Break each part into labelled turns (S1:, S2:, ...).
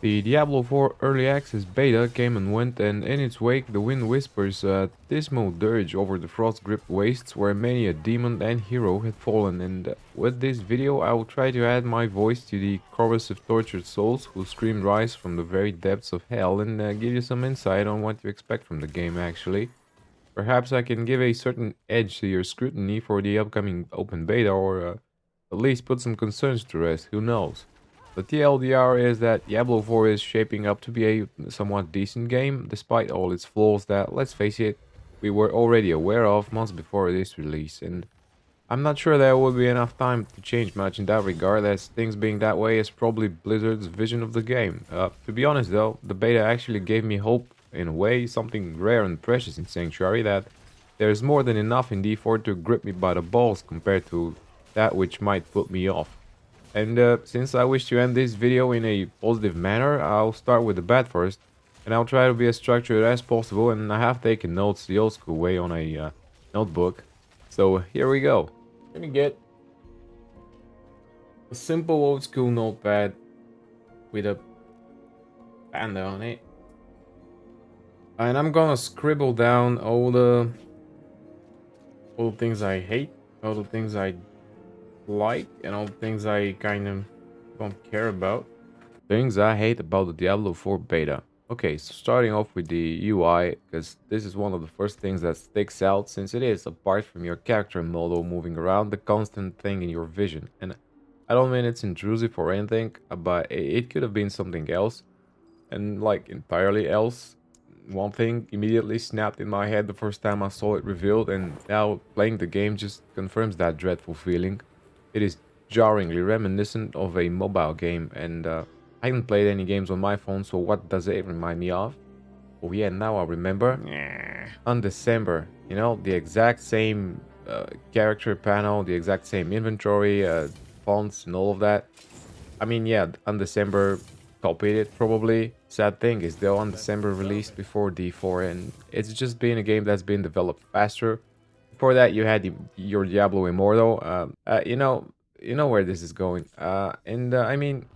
S1: The Diablo 4 Early Access beta came and went, and in its wake the wind whispers a dismal dirge over the frost-gripped wastes where many a demon and hero had fallen, and with this video I will try to add my voice to the chorus of tortured souls who screamed rise from the very depths of hell and give you some insight on what to expect from the game actually. Perhaps I can give a certain edge to your scrutiny for the upcoming open beta, or at least put some concerns to rest, who knows. The TLDR is that Diablo 4 is shaping up to be a somewhat decent game, despite all its flaws that, let's face it, we were already aware of months before this release, and I'm not sure there will be enough time to change much in that regard, as things being that way is probably Blizzard's vision of the game. To be honest though, the beta actually gave me hope in a way, something rare and precious in Sanctuary, that there's more than enough in D4 to grip me by the balls compared to that which might put me off. And since I wish to end this video in a positive manner, I'll start with the bad first, and I'll try to be as structured as possible, and I have taken notes the old school way on a notebook. So here we go. Let me get a simple old school notepad with a panda on it. And I'm gonna scribble down all the things I hate, all the things I like, and all the things I kind of don't care about. Things I hate about the Diablo 4 beta. Okay, so starting off with the UI, because this is one of the first things that sticks out, since it is, apart from your character model moving around, the constant thing in your vision. And I don't mean it's intrusive or anything, but it could have been something else, and like entirely else. One thing immediately snapped in my head the first time I saw it revealed, and now playing the game just confirms that dreadful feeling. It is jarringly reminiscent of a mobile game, and I haven't played any games on my phone, so what does it remind me of? Oh yeah, now I remember. On December, you know, the exact same character panel, the exact same inventory, fonts, and all of that. I mean, yeah, on December copied it probably. Sad thing is, though, on December released before D4, and it's just been a game that's been developed faster. Before that, you had your Diablo Immortal. You know where this is going. And I mean,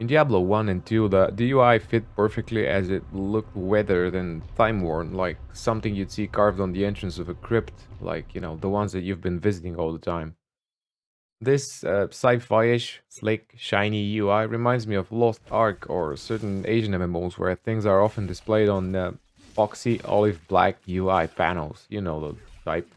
S1: in Diablo 1 and 2, the UI fit perfectly as it looked weathered and time-worn, like something you'd see carved on the entrance of a crypt, like, you know, the ones that you've been visiting all the time. This sci-fi-ish, slick, shiny UI reminds me of Lost Ark or certain Asian MMOs where things are often displayed on boxy olive black UI panels, you know the type.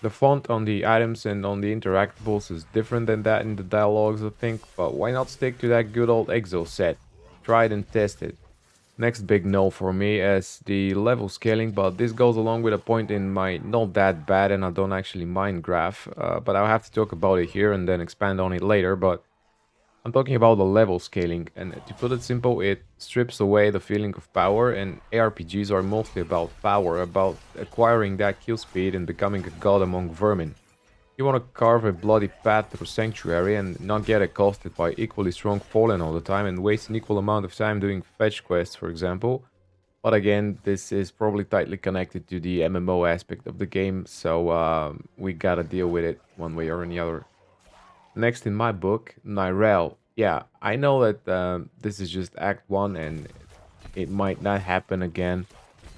S1: The font on the items and on the interactables is different than that in the dialogues, I think, but why not stick to that good old EXO set? Try it and test it. Next big no for me is the level scaling, but this goes along with a point in my not that bad and I don't actually mind graph, but I'll have to talk about it here and then expand on it later, but I'm talking about the level scaling, and to put it simple, it strips away the feeling of power, and ARPGs are mostly about power, about acquiring that kill speed and becoming a god among vermin. You want to carve a bloody path through Sanctuary and not get accosted by equally strong Fallen all the time and waste an equal amount of time doing fetch quests, for example. But again, this is probably tightly connected to the MMO aspect of the game, so we gotta deal with it one way or another. Next in my book, Nirel. Yeah, I know that this is just Act 1 and it might not happen again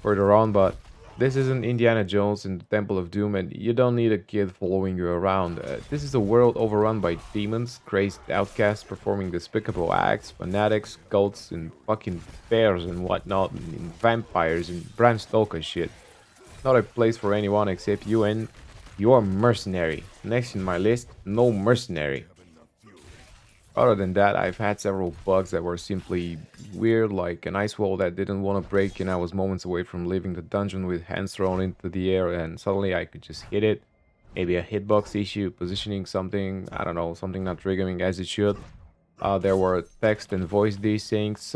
S1: further on, but this isn't Indiana Jones in the Temple of Doom, and you don't need a kid following you around. This is a world overrun by demons, crazed outcasts performing despicable acts, fanatics, cults, and fucking bears and whatnot, and vampires and Bram Stoker shit. Not a place for anyone except you and your mercenary. Next in my list, no mercenary. Other than that, I've had several bugs that were simply weird, like an ice wall that didn't want to break and I was moments away from leaving the dungeon with hands thrown into the air and suddenly I could just hit it. Maybe a hitbox issue, positioning something, I don't know, something not triggering as it should. There were text and voice desyncs,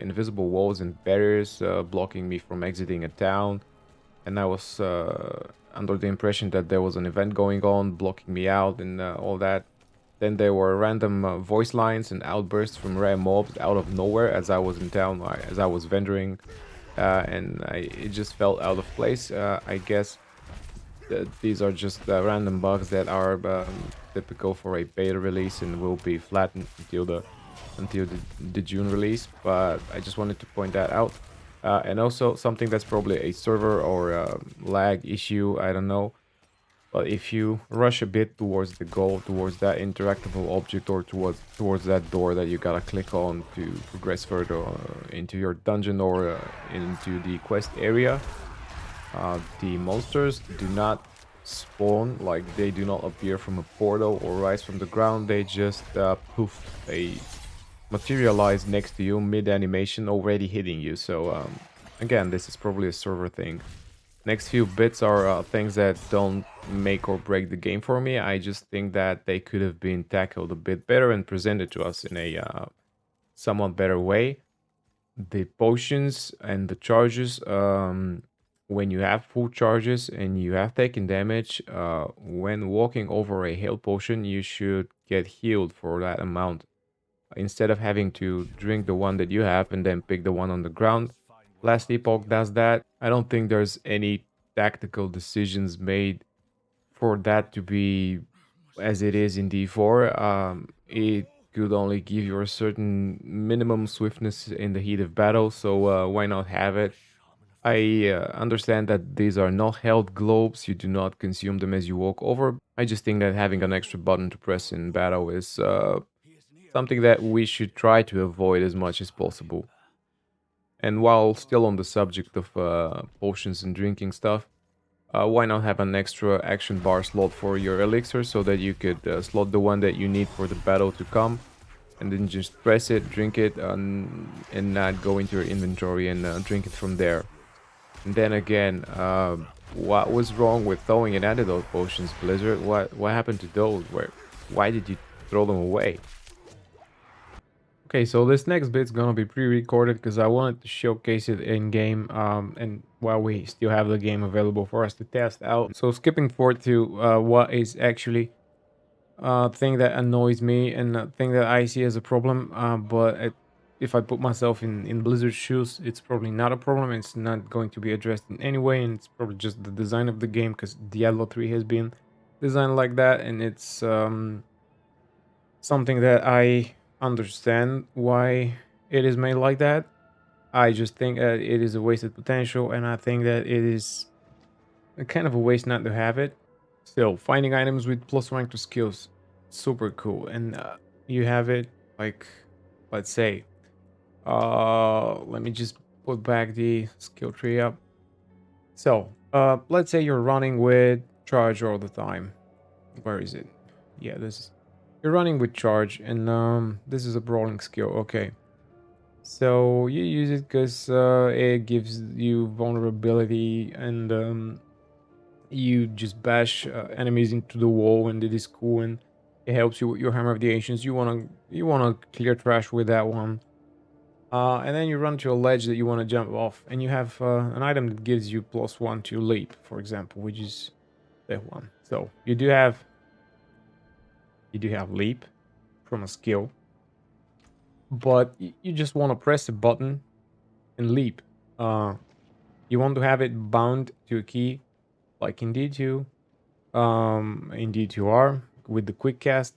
S1: invisible walls and barriers blocking me from exiting a town. And I was under the impression that there was an event going on, blocking me out and all that. Then there were random voice lines and outbursts from rare mobs out of nowhere as I was in town, as I was venturing, and it just felt out of place. I guess these are just random bugs that are typical for a beta release and will be flattened until the until the June release, but I just wanted to point that out. And also something that's probably a server or a lag issue, I don't know. But if you rush a bit towards the goal, towards that interactable object, or towards that door that you gotta click on to progress further into your dungeon or into the quest area, the monsters do not spawn, like they do not appear from a portal or rise from the ground. They just poof, they materialize next to you mid animation, already hitting you. So again, this is probably a server thing. Next few bits are things that don't make or break the game for me. I just think that they could have been tackled a bit better and presented to us in a somewhat better way. The potions and the charges, when you have full charges and you have taken damage, when walking over a health potion, you should get healed for that amount instead of having to drink the one that you have and then pick the one on the ground. Last Epoch does that. I don't think there's any tactical decisions made for that to be as it is in D4. It could only give you a certain minimum swiftness in the heat of battle, so why not have it? I understand that these are not health globes, you do not consume them as you walk over. I just think that having an extra button to press in battle is something that we should try to avoid as much as possible. And while still on the subject of potions and drinking stuff, why not have an extra action bar slot for your elixir so that you could slot the one that you need for the battle to come, and then just press it, drink it, and not go into your inventory and drink it from there. And then again, what was wrong with throwing an antidote potions, Blizzard? What happened to those? Why did you throw them away? Okay, so this next bit's gonna be pre-recorded because I wanted to showcase it in game, and while we still have the game available for us to test out. So skipping forward to what is actually thing that annoys me and a thing that I see as a problem, if I put myself in Blizzard's shoes, it's probably not a problem. It's not going to be addressed in any way, and it's probably just the design of the game because Diablo 3 has been designed like that, and it's something that I understand why it is made like that. I just think that it is a wasted potential, and I think that it is a kind of a waste not to have it. Still, finding items with plus rank to skills, super cool, and you have it like, let's say, let me just put back the skill tree up. So, let's say you're running with charge all the time. Where is it? Yeah, this is. You're running with charge, and this is a brawling skill. Okay, so you use it because it gives you vulnerability, and you just bash enemies into the wall, and it is cool, and it helps you with your hammer of the ancients. You wanna clear trash with that one, and then you run to a ledge that you want to jump off, and you have an item that gives you +1 to leap, for example, which is that one. So you do have leap from a skill, but you just want to press a button and leap. You want to have it bound to a key, like in D2, in D2R with the quick cast.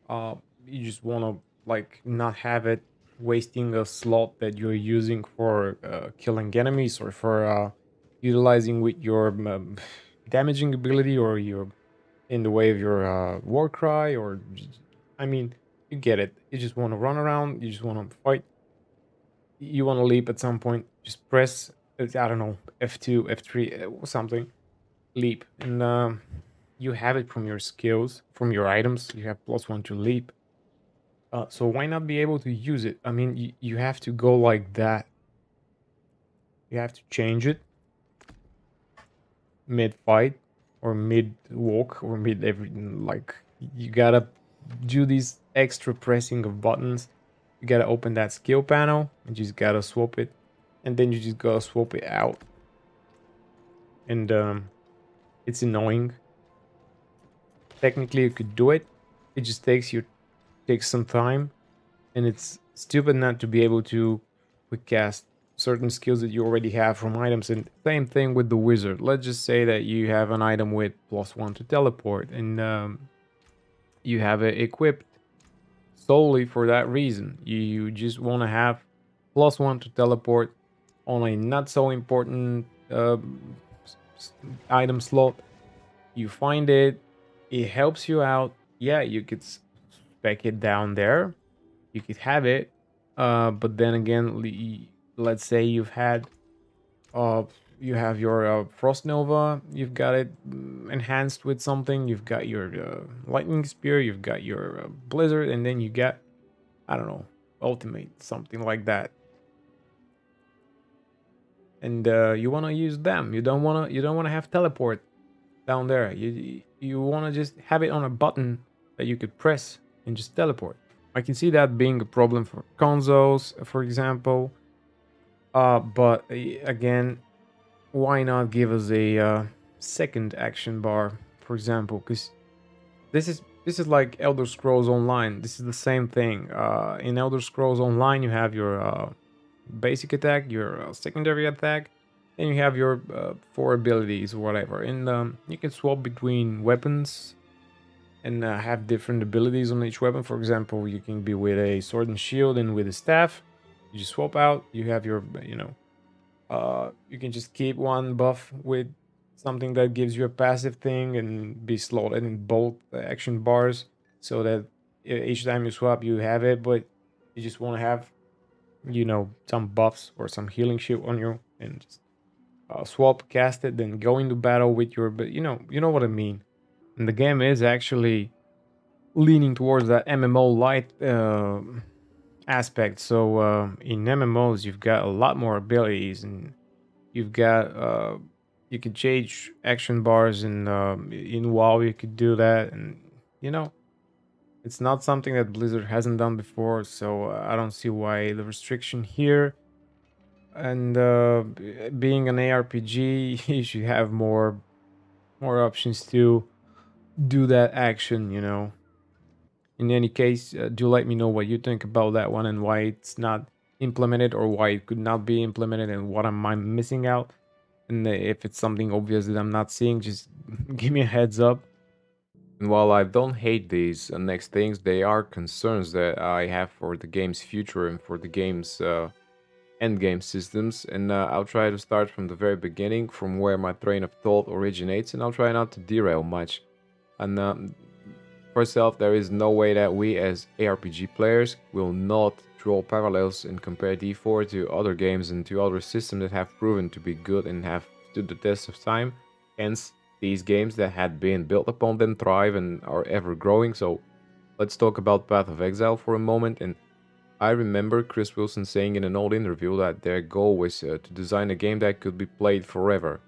S1: You just want to like not have it wasting a slot that you're using for killing enemies or for utilizing with your damaging ability, or your in the way of your war cry, or I mean, you get it. You just want to run around, you just want to fight, you want to leap at some point, just press I don't know, F2, F3, something, leap, and you have it from your skills, from your items. You have +1 to leap. So why not be able to use it? I mean, you have to go like that. You have to change it mid fight or mid walk or mid everything. Like, you gotta do these extra pressing of buttons. You gotta open that skill panel and you just gotta swap it, and then you just gotta swap it out. And it's annoying. Technically, you could do it. It just takes some time, and it's stupid not to be able to quick cast certain skills that you already have from items. And same thing with the wizard. Let's just say that you have an item with +1 to teleport, and you have it equipped. solely for that reason. You just want to have +1 to teleport on a not so important item slot. You find it, it helps you out. Yeah, you could spec it down there. You could have it, but then again, let's say uh, you have your Frost Nova, you've got it enhanced with something. You've got your Lightning Spear, you've got your Blizzard, and then you get, I don't know, Ultimate, something like that. And you want to use them. You don't want to have teleport down there. You want to just have it on a button that you could press and just teleport. I can see that being a problem for consoles, for example. But again, why not give us a second action bar, for example? Because this is like Elder Scrolls Online. This is the same thing. In Elder Scrolls Online, you have your basic attack, your secondary attack, then you have your four abilities or whatever. And you can swap between weapons and have different abilities on each weapon. For example, you can be with a sword and shield and with a staff. You just swap out. You have your, you can just keep one buff with something that gives you a passive thing and be slotted in both action bars so that each time you swap, you have it. But you just want to have, some buffs or some healing shit on you and just swap, cast it, then go into battle with your. But you know what I mean. And the game is actually leaning towards that MMO light aspect. So in MMOs, you've got a lot more abilities, and you've got you can change action bars, and in WoW you could do that, and you know it's not something that Blizzard hasn't done before. So I don't see why the restriction here. And being an ARPG, you should have more options to do that action. In any case, do let me know what you think about that one and why it's not implemented or why it could not be implemented and what am I missing out. And if it's something obvious that I'm not seeing, just give me a heads up. And while I don't hate these next things, they are concerns that I have for the game's future and for the game's end game systems. And I'll try to start from the very beginning, from where my train of thought originates, and I'll try not to derail much. And first off, there is no way that we as ARPG players will not draw parallels and compare D4 to other games and to other systems that have proven to be good and have stood the test of time. Hence, these games that had been built upon them thrive and are ever growing. So let's talk about Path of Exile for a moment. And I remember Chris Wilson saying in an old interview that their goal was to design a game that could be played forever.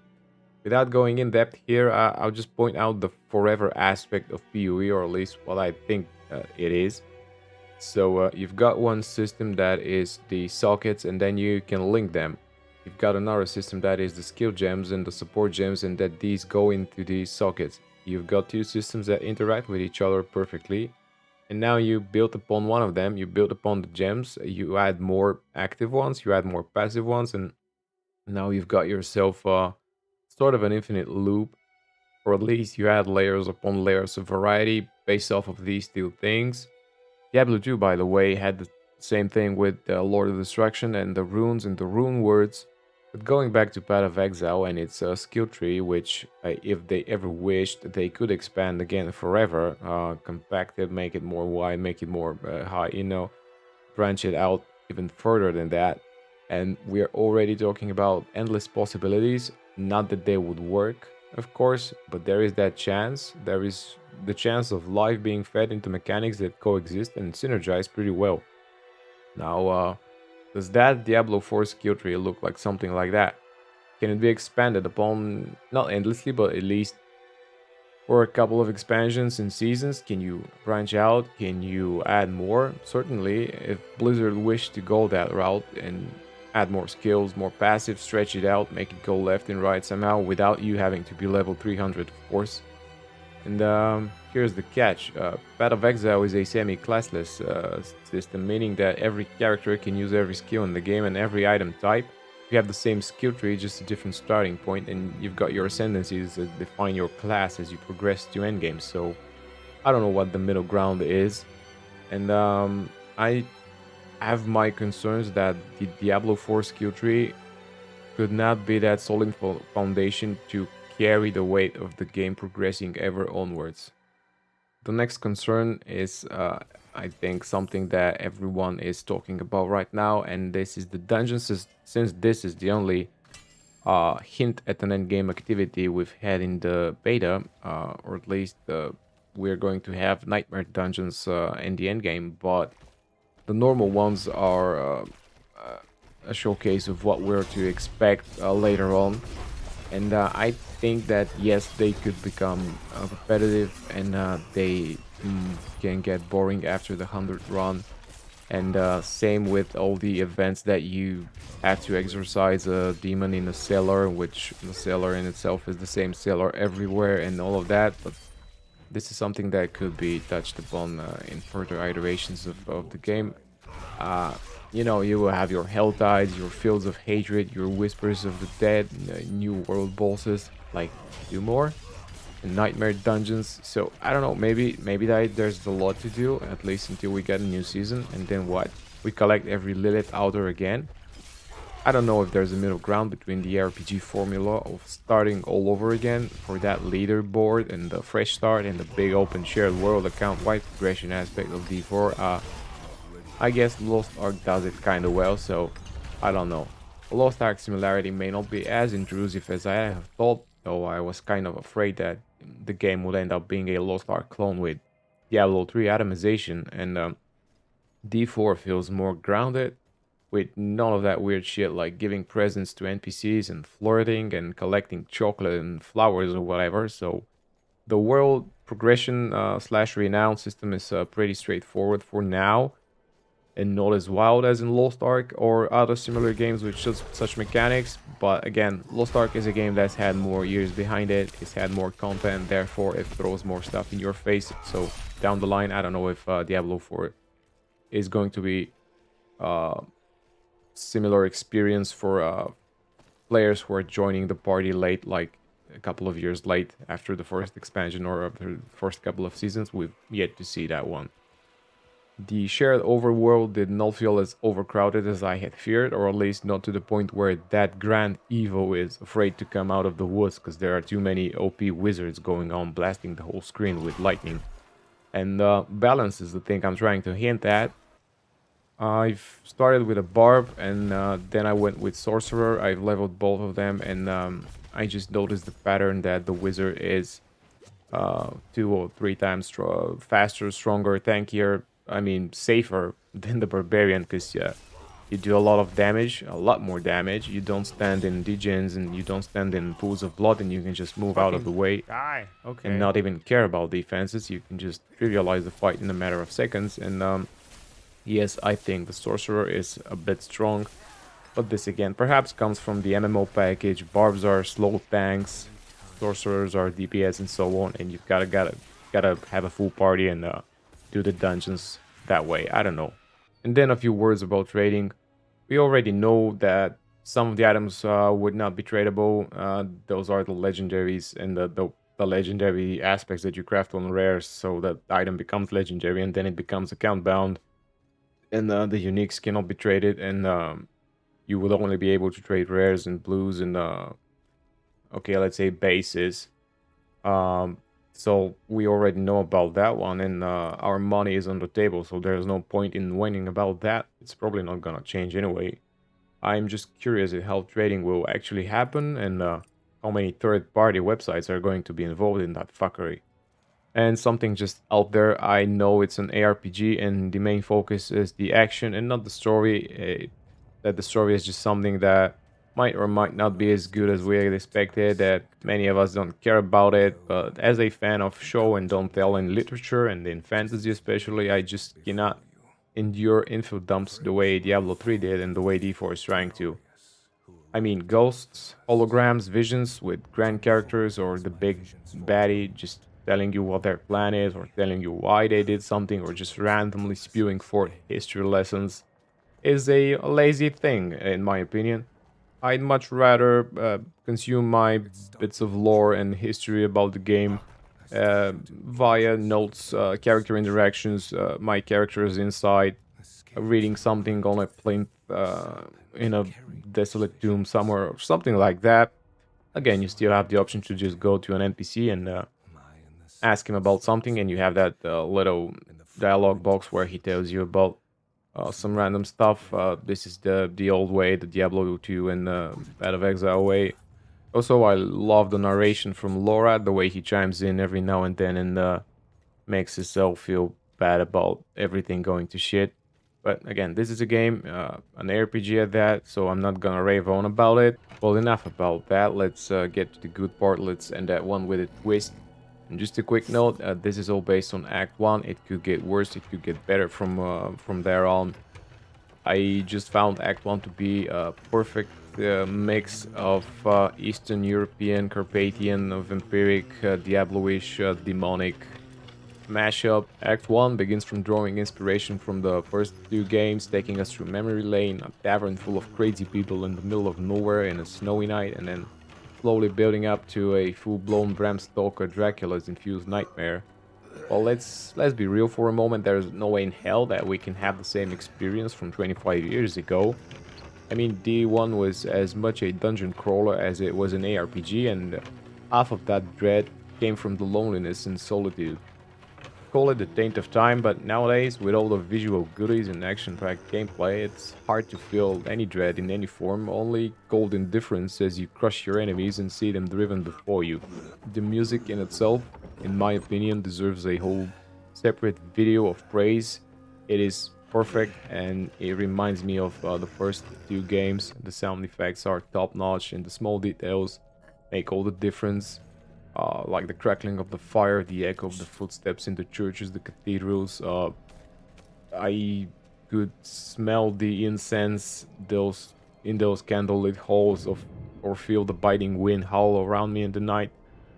S1: Without going in depth here, I'll just point out the forever aspect of PoE, or at least what I think it is. So you've got one system that is the sockets, and then you can link them. You've got another system that is the skill gems and the support gems, and that these go into these sockets. You've got two systems that interact with each other perfectly. And now you build upon one of them, you build upon the gems, you add more active ones, you add more passive ones, and now you've got yourself sort of an infinite loop, or at least you add layers upon layers of variety based off of these two things. Diablo 2, by the way, had the same thing with Lord of Destruction and the runes and the rune words. But going back to Path of Exile and its skill tree, which if they ever wished, they could expand again forever, compact it, make it more wide, make it more high, branch it out even further than that. And we are already talking about endless possibilities. Not that they would work, of course, but there is that chance. There is the chance of life being fed into mechanics that coexist and synergize pretty well. Now, does that Diablo 4 skill tree look like something like that? Can it be expanded upon, not endlessly, but at least for a couple of expansions and seasons? Can you branch out? Can you add more? Certainly, if Blizzard wished to go that route and add more skills, more passive, stretch it out, make it go left and right somehow without you having to be level 300, of course. And here's the catch. Path of Exile is a semi-classless system, meaning that every character can use every skill in the game and every item type. You have the same skill tree, just a different starting point, and you've got your ascendancies that define your class as you progress to endgame. So I don't know what the middle ground is. And I have my concerns that the Diablo 4 skill tree could not be that solid foundation to carry the weight of the game progressing ever onwards. The next concern is, I think, something that everyone is talking about right now, and this is the dungeons. Since this is the only hint at an end game activity we've had in the beta, or at least we're going to have nightmare dungeons in the end game, but the normal ones are uh, a showcase of what we're to expect later on. And I think that yes, they could become repetitive, and they can get boring after the 100th run. And same with all the events that you have to exorcise a demon in a cellar, which the cellar in itself is the same cellar everywhere, and all of that. But this is something that could be touched upon in further iterations of the game. uh, you will have your hell tides, your fields of hatred, your whispers of the dead, new world bosses like do more, and nightmare dungeons. So I don't know, maybe that there's a lot to do, at least until we get a new season, and then what? We collect every Lilith outer again. I don't know if there's a middle ground between the RPG formula of starting all over again for that leaderboard and the fresh start and the big open shared world account-wide progression aspect of D4. I guess Lost Ark does it kinda well, so I don't know. Lost Ark similarity may not be as intrusive as I have thought, though I was kind of afraid that the game would end up being a Lost Ark clone with Diablo 3 atomization, and D4 feels more grounded, with none of that weird shit like giving presents to NPCs and flirting and collecting chocolate and flowers or whatever. So the world progression slash renown system is pretty straightforward for now, and not as wild as in Lost Ark or other similar games with just such mechanics. But again, Lost Ark is a game that's had more years behind it, it's had more content, therefore it throws more stuff in your face. So down the line, I don't know if Diablo 4 is going to be uh, similar experience for players who are joining the party late, like a couple of years late after the first expansion or after the first couple of seasons. We've yet to see that one. The shared overworld did not feel as overcrowded as I had feared, or at least not to the point where that grand Evo is afraid to come out of the woods because there are too many OP wizards going on blasting the whole screen with lightning. And balance is the thing I'm trying to hint at. I've started with a barb, and then I went with sorcerer. I've leveled both of them, and I just noticed the pattern that the wizard is 2 or 3 times faster, stronger, tankier. I mean, safer than the barbarian, because you do a lot of damage, a lot more damage. You don't stand in degens and you don't stand in pools of blood, and you can just move out of the way
S2: Die.
S1: and
S2: Okay.
S1: not even care about defenses. You can just trivialize the fight in a matter of seconds. And yes, I think the sorcerer is a bit strong, but this again perhaps comes from the MMO package. Barbs are slow tanks, sorcerers are DPS, and so on. And you've gotta have a full party and do the dungeons that way. I don't know. And then a few words about trading. We already know that some of the items would not be tradable. Those are the legendaries and the legendary aspects that you craft on rares, so that item becomes legendary and then it becomes account bound, and the uniques cannot be traded, and you will only be able to trade rares and blues and okay, let's say bases. um so we already know about that one, and our money is on the table, so there's no point in whining about that. It's probably not gonna change anyway. I'm just curious at how trading will actually happen, and how many third-party websites are going to be involved in that fuckery. And something just out there, I know it's an ARPG and the main focus is the action and not the story. That the story is just something that might or might not be as good as we had expected, that many of us don't care about it. But as a fan of show and don't tell in literature and in fantasy especially, I just cannot endure info dumps the way Diablo 3 did and the way D4 is trying to. I mean, ghosts, holograms, visions with grand characters, or the big baddie just telling you what their plan is, or telling you why they did something, or just randomly spewing forth history lessons is a lazy thing, in my opinion. I'd much rather consume my bits of lore and history about the game via notes, character interactions. My character is inside reading something on a plinth in a desolate tomb somewhere or something like that. Again, you still have the option to just go to an NPC and ask him about something, and you have that little dialogue box where he tells you about some random stuff. This is the old way, the Diablo 2 and Out of Exile way. Also, I love the narration from Laura, the way he chimes in every now and then and makes himself feel bad about everything going to shit. But again, this is a game, an RPG at that, so I'm not gonna rave on about it. Well, enough about that. Let's get to the good part. Let's end that one with a twist. And just a quick note: this is all based on Act One. It could get worse. It could get better from there on. I just found Act 1 to be a perfect mix of Eastern European, Carpathian, vampiric, Diablo-ish, demonic mashup. Act 1 begins from drawing inspiration from the first two games, taking us through memory lane, a tavern full of crazy people in the middle of nowhere in a snowy night, and then slowly building up to a full-blown Bram Stoker Dracula's infused nightmare. Well, let's be real for a moment. There's no way in hell that we can have the same experience from 25 years ago. I mean, D1 was as much a dungeon crawler as it was an ARPG, and half of that dread came from the loneliness and solitude. Call it the taint of time, but nowadays, with all the visual goodies and action-packed gameplay, it's hard to feel any dread in any form, only cold indifference as you crush your enemies and see them driven before you. The music in itself, in my opinion, deserves a whole separate video of praise. It is perfect and it reminds me of the first two games. The sound effects are top-notch and the small details make all the difference. Like the crackling of the fire, the echo of the footsteps in the churches, the cathedrals. I could smell the incense those in those candlelit halls or feel the biting wind howl around me in the night.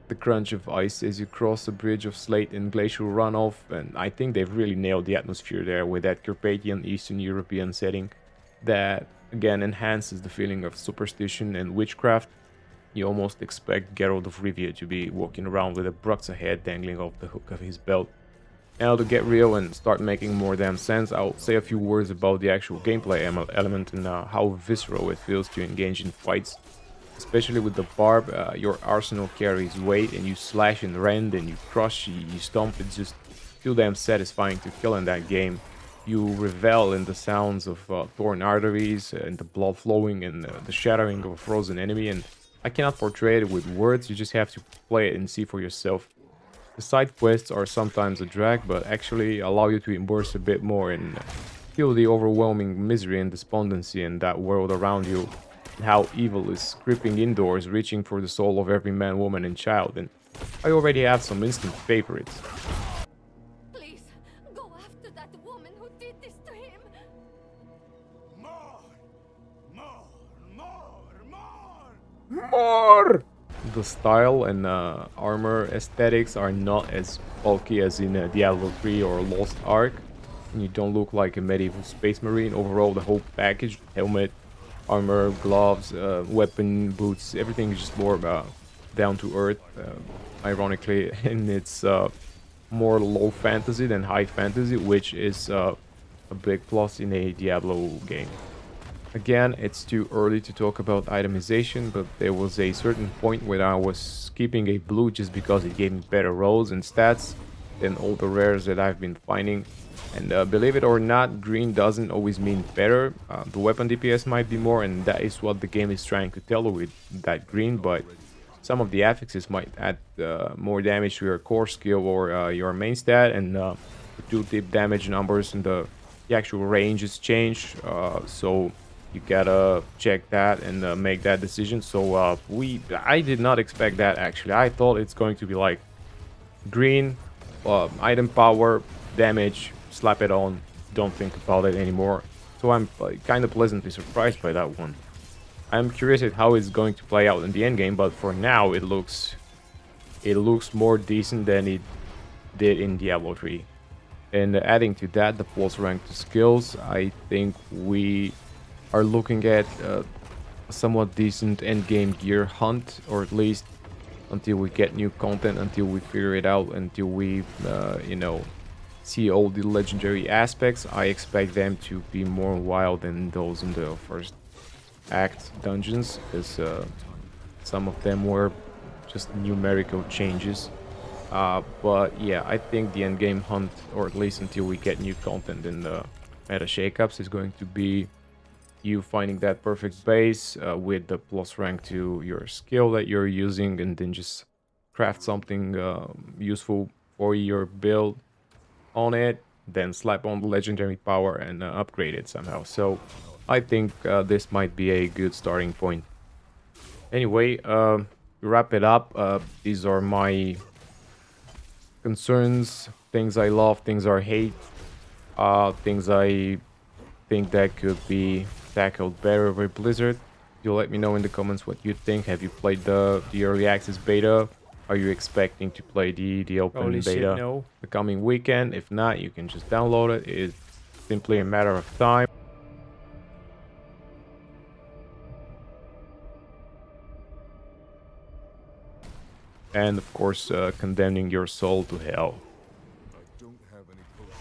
S1: The crunch of ice as you cross a bridge of slate and glacial runoff, and I think they've really nailed the atmosphere there with that Carpathian Eastern European setting that again enhances the feeling of superstition and witchcraft. You almost expect Geralt of Rivia to be walking around with a Bruxa head dangling off the hook of his belt. Now to get real and start making more damn sense, I'll say a few words about the actual gameplay element and how visceral it feels to engage in fights. Especially with the barb, your arsenal carries weight and you slash and rend and you crush, you stomp. It's just too damn satisfying to kill in that game. You revel in the sounds of torn arteries and the blood flowing and the shattering of a frozen enemy, and I cannot portray it with words, you just have to play it and see for yourself. The side quests are sometimes a drag, but actually allow you to immerse a bit more and feel the overwhelming misery and despondency in that world around you, and how evil is creeping indoors, reaching for the soul of every man, woman, and child. And I already have some instant favorites.
S2: Please, go after that woman who did this to him.
S3: More! More! More! More!
S1: More! The style and armor aesthetics are not as bulky as in Diablo 3 or Lost Ark. And you don't look like a medieval space marine. Overall, the whole package, helmet, armor, gloves, weapon, boots, everything is just more down to earth. Ironically, and it's more low fantasy than high fantasy, which is a big plus in a Diablo game. Again, it's too early to talk about itemization, but there was a certain point where I was keeping a blue just because it gave me better rolls and stats than all the rares that I've been finding. And believe it or not, green doesn't always mean better. The weapon DPS might be more, and that is what the game is trying to tell you with that green, but some of the affixes might add more damage to your core skill or your main stat, and the tooltip damage numbers and the actual ranges change, so you gotta check that and make that decision. So I did not expect that actually. I thought it's going to be like green, item power, damage, slap it on, don't think about it anymore. So I'm kind of pleasantly surprised by that one. I'm curious at how it's going to play out in the end game, but for now it looks more decent than it did in Diablo 3. And adding to that, the pulse ranked skills, I think we are looking at a somewhat decent endgame gear hunt, or at least until we get new content, until we figure it out, until we, you know, see all the legendary aspects. I expect them to be more wild than those in the first act dungeons, because some of them were just numerical changes. But yeah, I think the end game hunt, or at least until we get new content in the meta shakeups, is going to be you finding that perfect base with the plus rank to your skill that you're using, and then just craft something useful for your build on it, then slap on the legendary power and upgrade it somehow. So I think this might be a good starting point. Anyway, to wrap it up, these are my concerns, things I love, things I hate, things I think that could be tackled better with Blizzard. You'll let me know in the comments what you think. Have you played the early access beta? Are you expecting to play the open beta
S4: no.
S1: the coming weekend? If not, you can just download it. It's simply a matter of time. And of course, condemning your soul to hell.
S3: I don't have any potions.